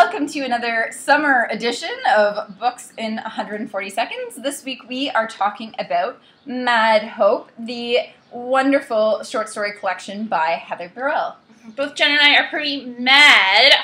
Welcome to another summer edition of Books in 140 Seconds. This week we are talking about Mad Hope, the wonderful short story collection by Heather Birrell. Both Jen and I are pretty mad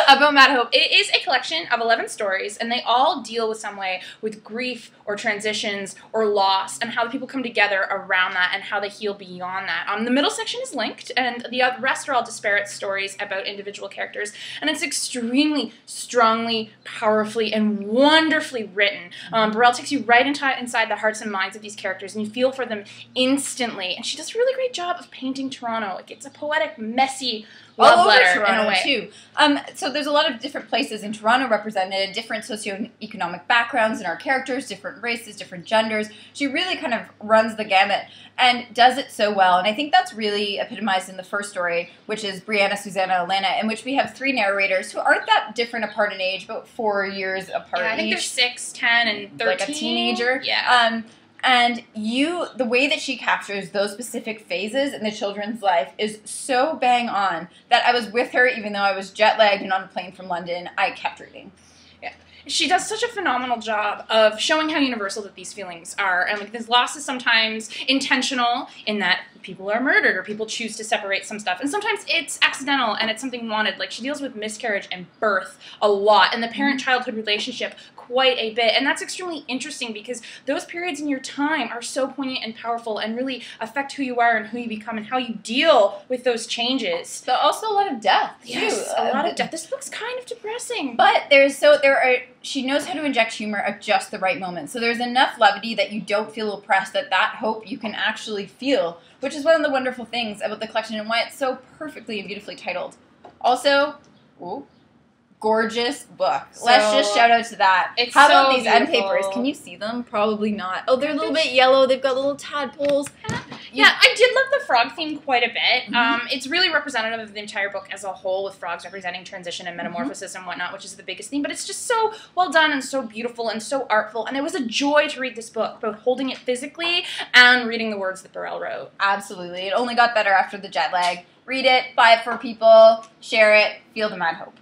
about Mad Hope. It is a collection of 11 stories, and they all deal with some way with grief or transitions or loss and how the people come together around that and how they heal beyond that. The middle section is linked, and the rest are all disparate stories about individual characters, and it's extremely strongly, powerfully, and wonderfully written. Birrell takes you right inside the hearts and minds of these characters, and you feel for them instantly, and she does a really great job of painting Toronto. It's a poetic, messy love letter Toronto, in a way. Too. So there's a lot of different places in Toronto represented, different socioeconomic backgrounds in our characters, different races, different genders. She really kind of runs the gamut and does it so well. And I think that's really epitomized in the first story, which is Brianna, Susanna, Elena, in which we have three narrators who aren't that different apart in age, about 4 years apart. Yeah, I think they're 6, 10, and 13. Like a teenager. Yeah. And the way that she captures those specific phases in the children's life is so bang on that I was with her even though I was jet-lagged and on a plane from London. I kept reading. Yeah. She does such a phenomenal job of showing how universal that these feelings are. And like this loss is sometimes intentional in that people are murdered or people choose to separate some stuff. And sometimes it's accidental and it's something wanted. Like she deals with miscarriage and birth a lot and the parent-childhood relationship quite a bit. And that's extremely interesting because those periods in your time are so poignant and powerful and really affect who you are and who you become and how you deal with those changes. But also a lot of death, too. Yes, a lot of death. This book's kind of depressing. But she knows how to inject humor at just the right moment. So there's enough levity that you don't feel oppressed, that hope you can actually feel, which is one of the wonderful things about the collection and why it's so perfectly and beautifully titled. Also, gorgeous book. Let's just shout out to that. How about these end papers? Can you see them? Probably not. Oh, they're a little bit yellow. They've got little tadpoles. Yeah, I did love the frog theme quite a bit. It's really representative of the entire book as a whole, with frogs representing transition and metamorphosis and whatnot, which is the biggest theme. But it's just so well done and so beautiful and so artful. And it was a joy to read this book, both holding it physically and reading the words that Birrell wrote. Absolutely. It only got better after the jet lag. Read it, buy it for people, share it, feel the Mad Hope.